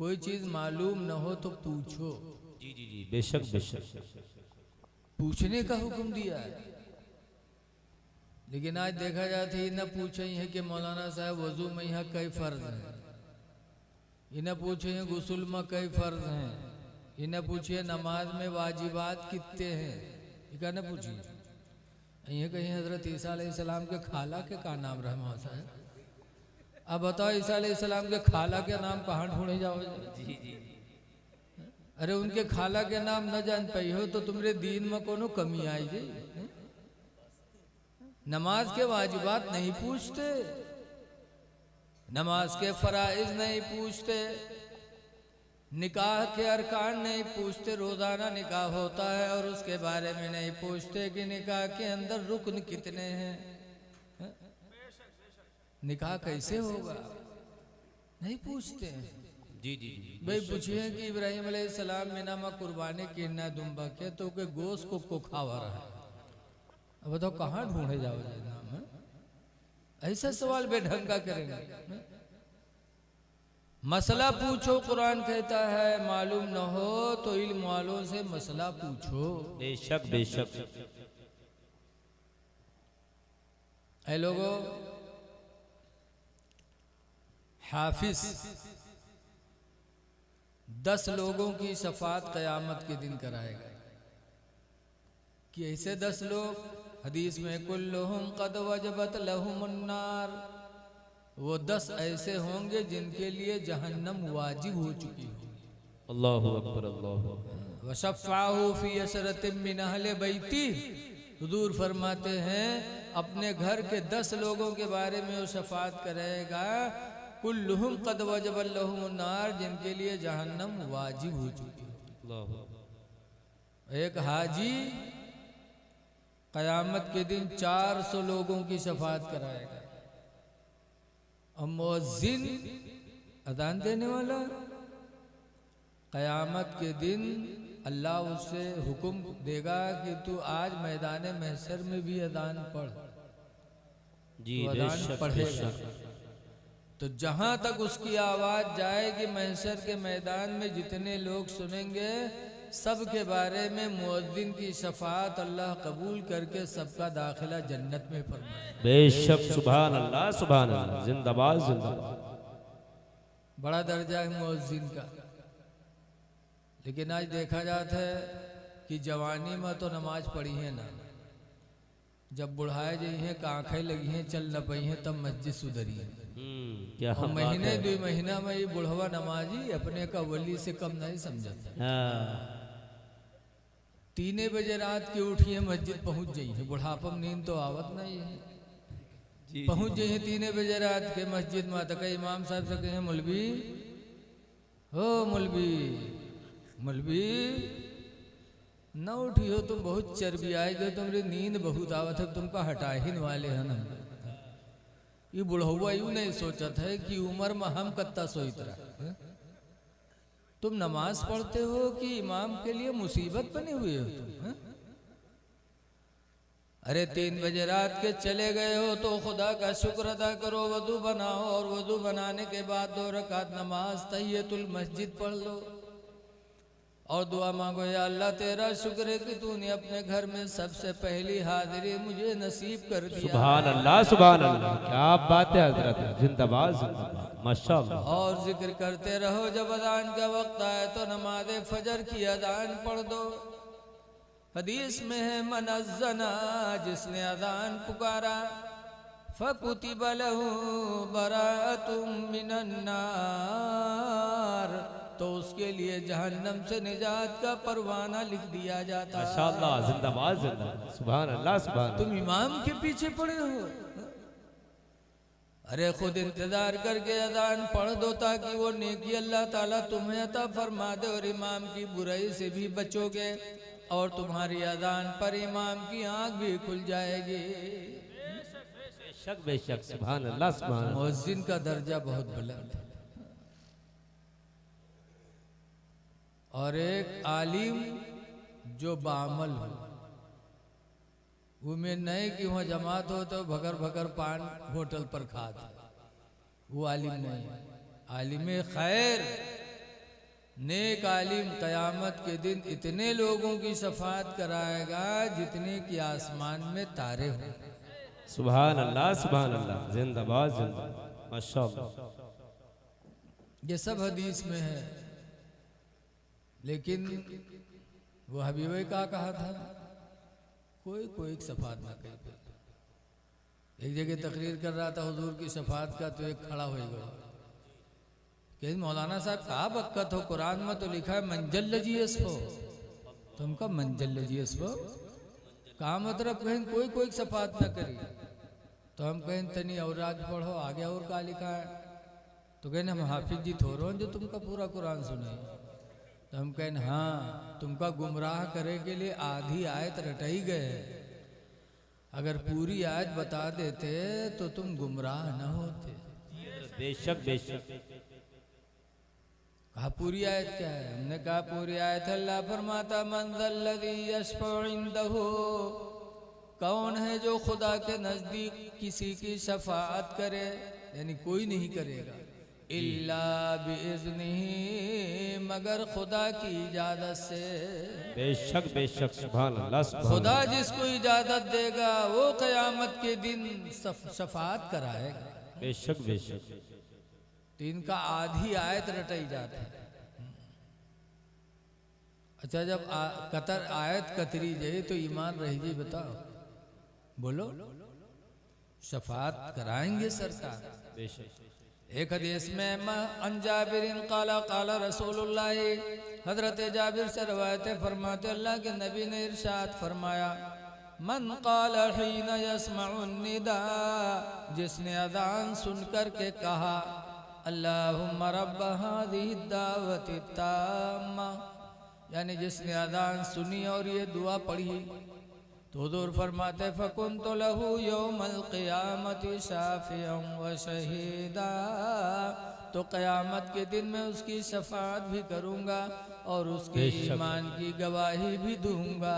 कोई चीज मालूम न हो तो पूछो। जी जी जी, बेशक बेशक। पूछने का हुक्म दिया है। लेकिन आज देखा जाता है न पूछे है कि मौलाना साहब वजू में यहाँ कई फर्ज हैं, इन्हें पूछे हैं गुस्ल में कई फर्ज हैं, इन्हें पूछिए नमाज में वाजिबात कितने हैं, ये न पूछिए। ये कहीं हजरत ईसा अलैहिस्सलाम के खाला के का नाम रहा वहाँ साहब? अब बताओ ईसा अलैहिस्सलाम के खाला के नाम कहाँ ढूंढे जाओगे? जी जी। अरे उनके खाला के नाम न जान पाई हो तो तुम्हारे दीन में कोनो कमी आई गई। नमाज के वाजिबात नहीं पूछते, नमाज के फराइज नहीं पूछते, निकाह के अरकान नहीं पूछते। रोजाना निकाह होता है और उसके बारे में नहीं पूछते कि निकाह के अंदर रुकन कितने हैं, निकाह कैसे होगा, नहीं पूछते हैं। जी जी जी, भाई पूछिए कि इब्राहिम अलैहिस्सलाम मीना में कुर्बानी की ना दुम्बा के तो के गोश्त को खावा रहा है। अब बताओ कहाँ ढूंढे जाओगे नाम है? ऐसा सवाल बेढंग का करेंगे। मसला पूछो, कुरान कहता है मालूम न हो तो इल्म वालों से मसला पूछो। बेशक बेशक। ऐ लोगो, हाफिज 10 लोगों की शफात क़यामत के दिन कराएगा। कि ऐसे 10 लोग, हदीस में कुल्लुहुम कद वजबत लहुमुन्नार, वो 10 ऐसे होंगे जिनके लिए जहन्नम वाजिब हो चुकी होगी। अल्लाहु अकबर अल्लाहु अकबर। वशफ़ाहु फी असरतिम मिन अहले बैती, हुजूर फरमाते हैं अपने घर के 10 लोगों के बारे में वो शफात करेगा। कुल्लुहुम कद वजबत लहुमुन्नार, जिनके लिए जहन्नम वाजिब हो चुकी है। एक हाजी क़यामत के दिन 400 लोगों की शफात कराएगा। और मुअज्जिन अज़ान देने वाला, क़यामत के दिन अल्लाह उससे हुक्म देगा कि तू आज मैदान महशर में भी अज़ान पढ़। जी तो अज़ान पढ़ेगा तो जहां तक उसकी आवाज जाएगी महशर के मैदान में जितने लोग सुनेंगे सब के बारे में मुअज्जिन की शफात अल्लाह कबूल करके सबका दाखिला जन्नत में फरमाएगा। बेशक, सुभान अल्लाह सुभान अल्लाह, जिंदाबाद जिंदाबाद। बड़ा दर्जा है मुअज्जिन का। लेकिन आज देखा जाता है कि जवानी में तो नमाज पढ़ी है ना, जब बुढ़ाए जी हैं आंखें लगी हैं चल न पई हैं तब मस्जिद सुधरी है। क्या और महीने 2 महीना में ये बुढ़वा नमाजी अपने का वली से कम नहीं समझता। 3 बजे रात की उठिए मस्जिद पहुंच जाइए, बुढ़ापा में नींद तो आवत नहीं है। पहुंच जाइए 3 बजे रात के मस्जिद में तो इमाम साहब से कहे मौलवी हो, मौलवी मौलवी न उठी हो, तुम बहुत चर्बी आएगी, तुम्हारी नींद बहुत आवत है, तुमको हटाहिन वाले है ना। ये बुढ़वा यूं नहीं सोचा था कि उम्र में हम कत्ता सोइत रहा। तुम नमाज पढ़ते हो कि इमाम के लिए मुसीबत बने हुए हो तुम? अरे 3 बजे रात के चले गए हो तो खुदा का शुक्र अदा करो, वजू बनाओ और वजू बनाने के बाद 2 रकात नमाज तहियतुल मस्जिद पढ़ लो और दुआ मांगो, या अल्लाह तेरा शुक्र है कि तूने अपने घर में सबसे पहली हाजिरी मुझे नसीब कर दिया। सुभान अल्लाह सुभान अल्लाह, क्या बात है हजरत, जिंदाबाद जिंदाबाद, माशाअल्लाह। और जिक्र करते रहो, जब अजान का वक्त आए तो नमाज फजर की अजान पढ़ दो। हदीस में है मनज़्ज़ना, जिसने अजान पुकारा फकुतिब लहू बराअतुम मिनन नार, तो उसके लिए जहन्नम से निजात का परवाना लिख दिया जाता है। माशाअल्लाह, जिंदाबाद जिंदाबाद, सुभान अल्लाह सुभान। तुम इमाम के पीछे पड़े हो, अरे खुद इंतजार करके अजान पढ़ दो ताकि वो नेकी अल्लाह ताला तुम्हें अता फरमा दे और इमाम की बुराई से भी बचोगे और तुम्हारी अजान पर इमाम की आंख भी खुल जाएगी। बेशक बेशक, सुभान अल्लाह सुभान। मुअज्जिन का दर्जा बहुत बुलंद है। और एक आलिम जो बामल हो, वो में नहीं कि वहाँ जमात हो तो भगर भगर पान होटल पर खा दे, वो आलिम नहीं है। आलिम खैर नेक आलिम क़यामत के दिन इतने लोगों की शफाअत कराएगा जितने कि आसमान में तारे हों। सुभान अल्लाह जिंदाबाद जिंदाबाद माशाअल्लाह। ये सब हदीस में है, लेकिन वो हबीब का कहा था कोई कोई शफाअत ना कही पे। एक जगह तकरीर कर रहा था हुजूर की शफाअत का, तो एक खड़ा हो गया कि मौलाना साहब कहा बक्कत हो, कुरान में तो लिखा है मंजल लजीस हो, तुमका मंजल लजीस हो कहा मतलब कहीं कोई कोई शफाअत ना करी। तो हम कहें तनी और आगे पढ़ो, आगे और का लिखा है। तो कहने हम हाफिज जी थोड़ो जो तुमका पूरा कुरान सुने। तो हम कहें हाँ, तुमका गुमराह करे के लिए आधी आयत रटाई गए, अगर पूरी आयत बता देते तो तुम गुमराह न होते। बेशक बेशक। कहा पूरी आयत क्या है? हमने कहा पूरी आयत अल्लाह फरमाता मंज़ल्लज़ी यशफ़उ इंदहु, कौन है जो खुदा के नजदीक किसी की शफाअत करे, यानी कोई नहीं करेगा, इल्ला बिइज़्निही, मगर खुदा की इजाजत से। बेशक बेशक सुभान अल्लाह सुभान। खुदा जिसको इजाजत देगा वो क़यामत के दिन शफाअत कराएगा। बेशक बेशक। तो इनका आधी आयत रटाई जाती है। अच्छा, जब कतर आयत कतरी जाए तो ईमान रही जी, बताओ बोलो शफाअत कराएंगे सरकार। बेशक। एक हदीस में अन जाबिर काला काला रसूलुल्लाह, हजरत जाबिर से रवायत फरमाते अल्लाह के नबी ने इरशाद फरमाया मन काला हीन यस्मउ निदा, जिसने अजान सुनकर के कहा अल्लाहुम्मा रब्ब हाज़िहि दावति ताम्मा, यानी जिसने अजान सुनी और ये दुआ पढ़ी, तो हुज़ूर फरमाते फ़कुन्तु लहू यौमल क़ियामति शाफ़िअन व शहीदा, तो क़यामत के दिन मैं उसकी शफ़ाअत भी करूँगा और उसके ईमान की गवाही भी दूँगा।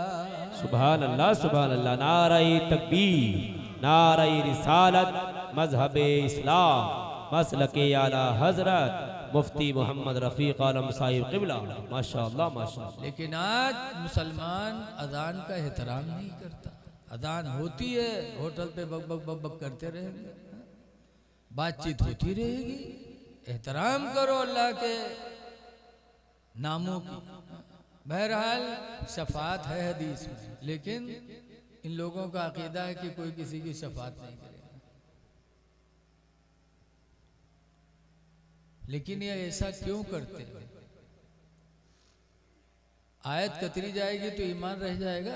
सुभान अल्लाह सुभान अल्लाह। नारे तकबीर, नारे रिसालत, मज़हबे इस्लाम, मसलके आला हज़रत मुफ्ती मोहम्मद रफ़ीक आलम साहिब क़िबला, माशाअल्लाह माशाअल्लाह। लेकिन आज मुसलमान अजान का एहतराम नहीं करता। अजान होती है, होटल पे बक बक बक बक करते रहेंगे, बातचीत होती रहेगी। एहतराम करो अल्लाह के नामों की। बहरहाल शफाअत है हदीस में, लेकिन इन लोगों का अकीदा है कि कोई किसी की शफाअत नहीं करेगा। लेकिन ये ऐसा क्यों करते हैं? आयत कतरी जाएगी तो ईमान रह जाएगा?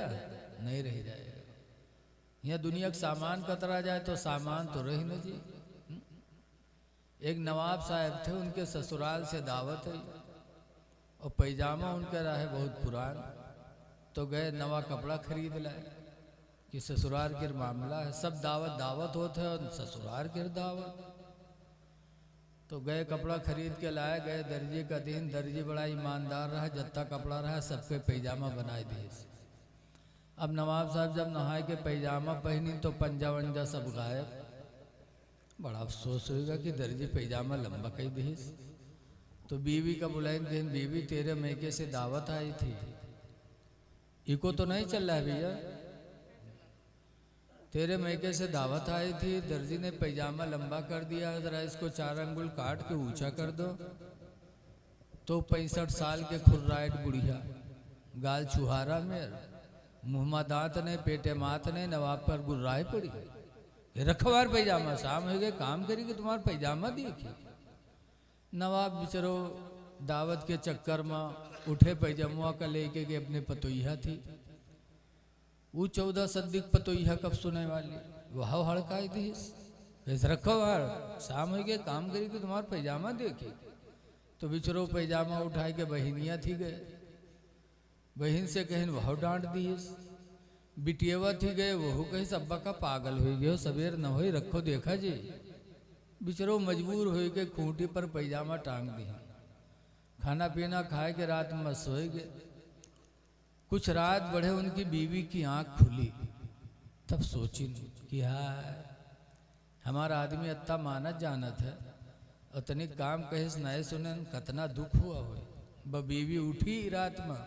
नहीं रह जाएगा। यहाँ दुनिया का सामान कतरा जाए तो सामान तो रही न जी। एक नवाब साहब थे, उनके ससुराल से दावत है और पैजामा उनका रहा है बहुत पुराना, तो गए नवा कपड़ा खरीद लाए कि ससुराल के मामला है, सब दावत दावत होते और ससुराल के दावत। तो गए कपड़ा खरीद के लाए, गए दर्जी का दिन, दर्जी बड़ा ईमानदार रहा, जत्ता कपड़ा रहा सबके पैजामा बनाए दिए। अब नवाब साहब जब नहाए के पैजामा पहनी तो पंजा वंजा सब गायब। बड़ा अफसोस होगा कि दर्जी पैजामा लंबा कही दी। तो बीवी का बुलाए, बीवी तेरे मैके से दावत आई थी, इको तो नहीं चल रहा है भैया, तेरे मैके से दावत आई थी, दर्जी ने पैजामा लंबा कर दिया, जरा इसको 4 अंगुल काट के ऊंचा कर दो। तो 65 साल के खुर्राइट बुढ़िया, गाल छुहारा में, मुँह दांत ने, पेटे मात ने, नवाब पर गुर्राए पड़ी। ये रखवार पैजामा, शाम हो गए काम करी कि तुम्हारा पैजामा देखी। नवाब बिचरो दावत के चक्कर में उठे पैजामुआ का लेके के अपने पतोइया थी। वो 14 सद्दिक पतोइया कब सुने वाली, वह हड़काई दी कैसे रखो हर शाम हो गए काम करी कि तुम्हारा पैजामा देखे। तो बिचरो पैजामा उठाए के बहनिया थी गए, बहन से कहें वह डांट दिए। बिटियावा थी गए, वह कहीं सब्बा का पागल हो गए, सवेर न हो रखो देखा जी। बिचरो मजबूर हो के खूंटी पर पैजामा टांग दिया। खाना पीना खाए के रात में सोए गए। कुछ रात बढ़े उनकी बीवी की आंख खुली, तब सोची कि हाय हमारा आदमी अत्ता मानत जानत है और तनिक काम कहे नए सुने, कतना दुख हुआ हो। बीवी उठी रात में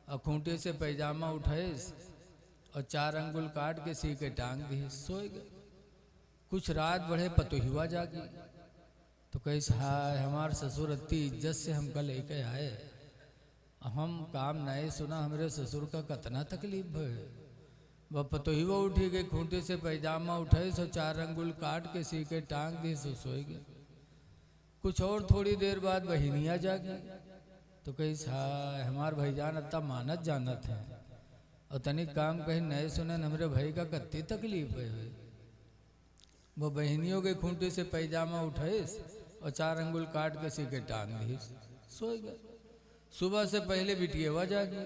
और खूंटे से पैजामा उठाए और 4 अंगुल काट के सी के टांग दी, सोए गए। कुछ रात बढ़े पतोहिवा जागी तो कैसे हाय हमारे ससुर अति इज्जत से हमका लेके आए, हम काम नहीं सुना, हमरे ससुर का कितना तकलीफ है। वह पतोहिवा उठी गई, खूंटे से पैजामा उठाए सो 4 अंगुल काट के सी के टांग दी, सो सोए गए। कुछ और थोड़ी देर बाद बहिनिया जागी तो कैसे हाय हमार भाईजान अत्ता मानत जानत है और तनिक काम कहीं नहीं सुने, हमरे भाई का कत्ती तकलीफ है। वो बहनियों के खूंटे से पैजामा उठाए और 4 अंगुल काट के सी के टांग दी, सोए गए। सुबह से पहले बिटियावा जागी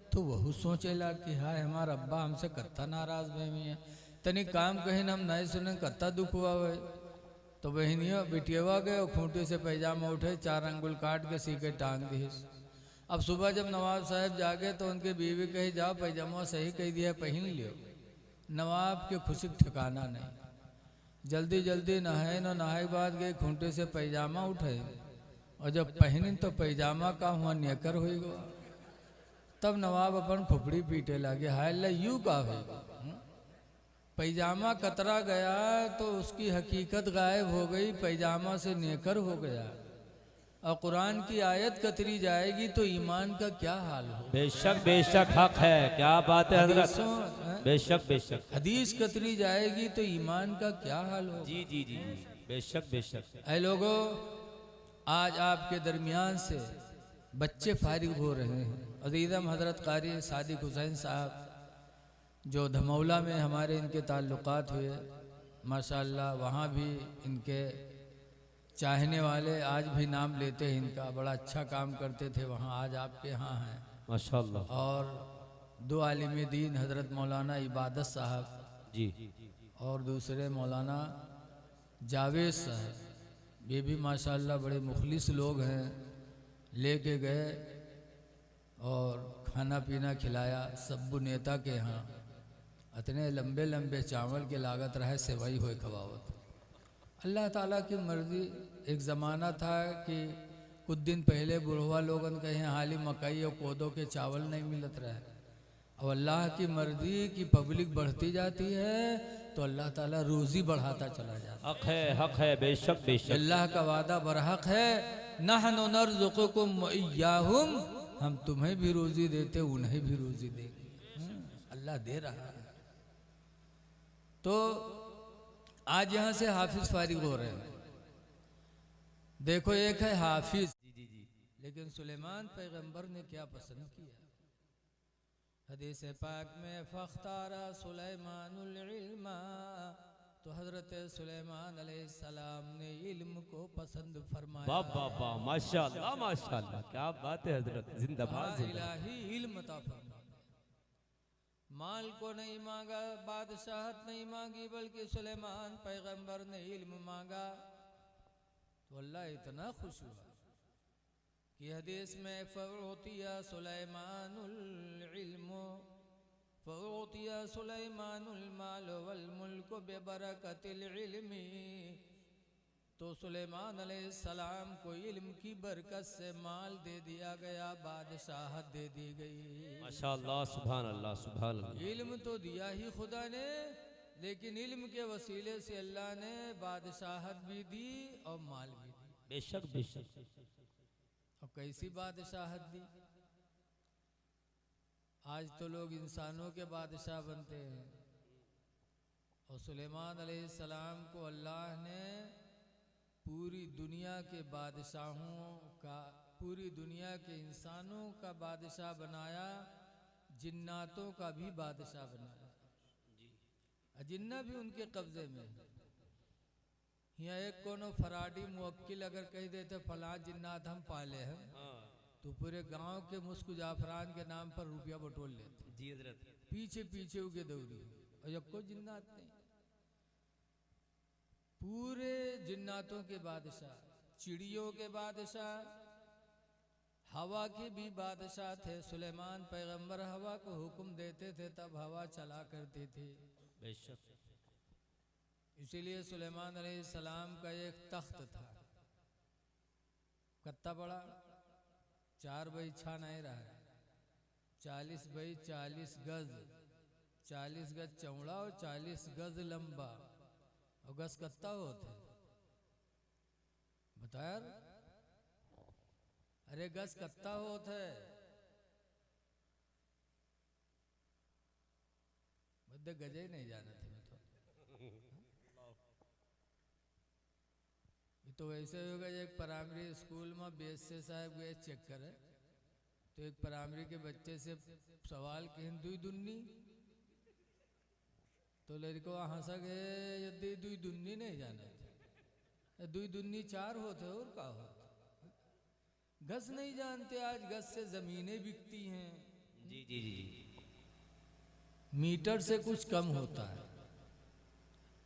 तो वह सोचे ला कि हाय हमारा अब्बा हमसे कत्ता नाराज बेमी है, तनिक काम कहीं हम नहीं सुने, कत्ता दुख हुआ है। तो बहनियों बिटियावा गए और खूंटे से पैजामा उठे, 4 अंगुल काट के सी के टांग दी। अब सुबह जब नवाब साहब जागे तो उनके बीवी कही जाओ पैजामा सही कह दिया पहन लियो। नवाब के खुशी ठिकाना नहीं, जल्दी जल्दी नहाए न नहाए बाद गए, खूंटे से पैजामा उठे और जब पहनी तो पैजामा का हुआ नेकर होगा। तब नवाब अपन खुपड़ी पीटे लगे, हाय ला यू का होगा। पैजामा कतरा गया तो उसकी हकीकत गायब हो गई, पैजामा से नेकर हो गया। और कुरान की आयत कतरी जाएगी तो ईमान का क्या हाल हो। बेशक बेशक हक है, क्या बात है हजरत, बेशक बेशक। हदीस कतरी जाएगी तो ईमान का क्या हाल हो। जी जी जी बेशक बेशक। ऐ लोगों, आज आपके दरमियान से बच्चे फारिग हो रहे हैं। अज़ीज़म हज़रत क़ारी सादिक हुसैन साहब जो धमौला में हमारे इनके ताल्लुकात हुए, माशाअल्लाह वहाँ भी इनके चाहने वाले आज भी नाम लेते हैं इनका, बड़ा अच्छा काम करते थे वहाँ, आज आपके यहाँ हैं माशाअल्लाह। और 2 आलिम दीन हज़रत मौलाना इबादत साहब जी और दूसरे मौलाना जावेद साहब, ये भी माशाअल्लाह बड़े मुखलिस लोग हैं। लेके गए और खाना पीना खिलाया सब्बू नेता के यहाँ। इतने लंबे लंबे चावल के लागत रहे सेवई हुए खवावत। अल्लाह ताला की मर्जी। एक ज़माना था कि कुछ दिन पहले बुढ़वा लोगन कहीं हाली मकई और कोदो के चावल नहीं मिलत रहे। अब अल्लाह की मर्जी की पब्लिक बढ़ती जाती है तो अल्लाह ताला रोज़ी बढ़ाता चला जाता है। हक है बेशक बेशक। अल्लाह का वादा बरहक है, नहनु नर्ज़ुकुकुम व इय्याहुम, हम तुम्हें भी रोज़ी देते उन्हें भी रोज़ी देंगे। अल्लाह दे रहा है। तो आज यहाँ से हाफिज फारिग हो रहे हैं। देखो एक है हाफिज, लेकिन सुलेमान पैगंबर ने क्या पसंद किया। हदीस पाक में फ़ख्तारा सुलेमानुल इल्मा, तो हजरत सुलेमान अलैहिस्सलाम ने इल्म को पसंद फरमाया। वाह वाह वाह माशाअल्लाह माशाअल्लाह, क्या बात है हजरत, जिंदाबाद। इलाही इल्म अता फरमाया। माल को नहीं मांगा, बादशाहत नहीं मांगी, बल्कि सुलेमान पैगंबर ने इल्म मांगा। तो अल्लाह इतना खुश हुआ कि हदीस में फ़उतिया सुलेमानुल इल्म फ़उतिया सुलेमानुल माल वल मुल्क बेबरकतिल इल्मी, तो सुलेमान अलैहिस्सलाम को इल्म की बरकत से माल दे दिया गया, बादशाहत दे दी गई। माशाअल्लाह सुभान अल्लाह सुभान अल्लाह। इल्म तो दिया ही खुदा ने, लेकिन इल्म के वसीले से अल्लाह ने बादशाहत भी दी और माल भी दी। बेशक बेशक। और कैसी बादशाहत दी। आज तो लोग इंसानों के बादशाह बनते हैं और सुलेमान अलैहिस्सलाम को अल्लाह ने पूरी दुनिया के बादशाहों का, पूरी दुनिया के इंसानों का बादशाह बनाया, जिन्नातों का भी बादशाह बनाया। जिन्ना भी उनके कब्जे में। यहाँ एक कोनो फराडी मुवक्किल अगर कह देते फलां जिन्नात हम पाले हैं, तो पूरे गांव के मुस्क जाफरान के नाम पर रुपया बटोर लेते। जी हजरत। पीछे पीछे उगे दौड़ी और जब कोई जिन्नात नहीं। पूरे जिन्नातों के बादशाह, चिड़ियों के बादशाह, हवा के भी बादशाह थे। सुलेमान पैगंबर हवा को हुक्म देते थे तब हवा चला करती थी। बेशक। इसीलिए सुलेमान अलैहिस्सलाम का एक तख्त था, कितना बड़ा, 4 बाई 6 नहीं रहा है, 40 बाई 40 गज, 40 गज चौड़ा और 40 गज लंबा। और गज कितना होता है बता यार? अरे गज कितना होता है? बदे गजे ही नहीं जाना थे मैं तो वैसे होगा। एक प्राइमरी स्कूल में BSc साहब गए चेक करे तो एक प्राइमरी के बच्चे से सवाल किए दुई दुन्नी, तो लड़को हंसा गए यदि दुई दुन्नी नहीं जाना थे, दुई दुन्नी 4 होते और का होता। गज नहीं जानते, आज गज से जमीनें बिकती हैं। जी जी जी। मीटर से कुछ कम होता है।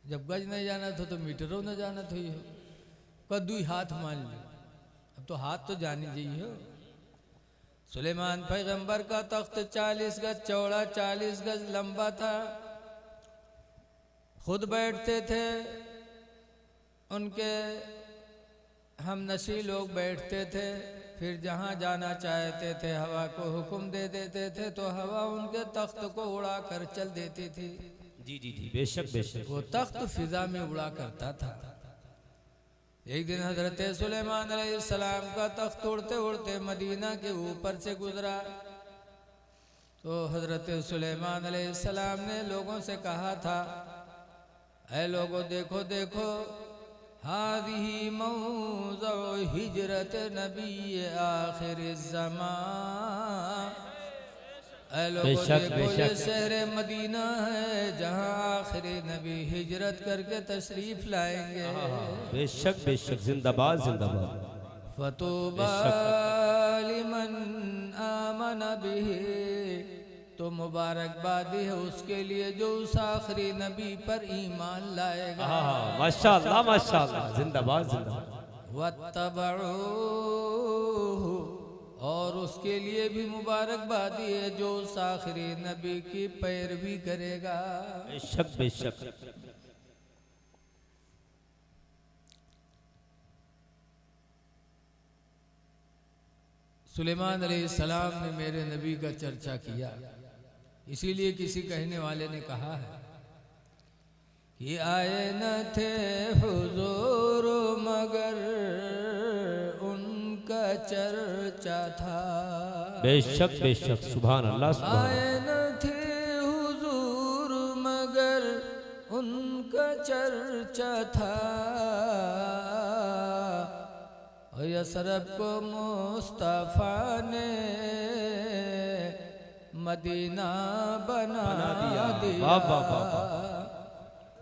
जब गज नहीं जाना था तो मीटरों न जाना था। दुई हाथ मान ली, अब तो हाथ तो जानी चाहिए। सुलेमान पैगंबर का तख्त 40 गज चौड़ा 40 गज लंबा था। खुद बैठते थे, उनके हम नशी लोग बैठते थे। फिर जहाँ जाना चाहते थे हवा को हुक्म दे देते थे तो हवा उनके तख्त को उड़ा कर चल देती थी। जी जी जी, बेशक बेशक। वो तख्त फिजा में उड़ा करता था। एक दिन हजरत सुलेमान अलैहिस्सलाम का तख्त उड़ते उड़ते मदीना के ऊपर से गुजरा तो हजरत सुलेमान अलैहिस्सलाम ने लोगों से कहा था, ऐ लोगों देखो देखो, हादिही मौज़अ हिजरत नबी आखिर ज़मान। ऐ लोगों देखो ये शहर मदीना है जहाँ आखिरी नबी हिजरत करके तशरीफ लाएंगे। बेशक बेशक, जिंदाबाद जिंदाबाद। फतूबा लिमन आमन बिही, तो मुबारकबादी है उसके लिए जो उस आखिरी नबी पर ईमान लाएगा। माशाअल्लाह माशाअल्लाह, जिंदाबाद जिंदाबाद। वत्तबऊहु, और उसके लिए भी मुबारकबादी है जो उस आखिरी नबी की पैरवी करेगा। बेशक बेशक। सुलेमान अलैहिस्सलाम ने मेरे नबी का चर्चा किया, इसीलिए किसी कहने वाले ने कहा है कि आए न थे हुजूर मगर उनका चर्चा था। बेशक बेशक, सुभान अल्लाह सुभान। आए न थे हुजूर मगर उनका चर्चा था। और यसरब को मुस्तफा ने मदीना बना दिया। वाह वाह वाह,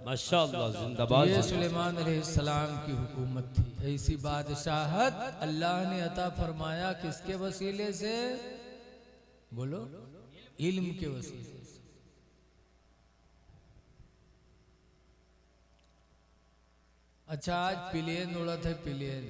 माशाअल्लाह, जिंदाबाद। ये सुलेमान अलैहिस्सलाम की हुकूमत थी। ऐसी बादशाहत अल्लाह ने अता फरमाया किसके वसीले से? बोलो, इल्म के वसीले से। अच्छा, आज प्लेन उड़ा था, प्लेन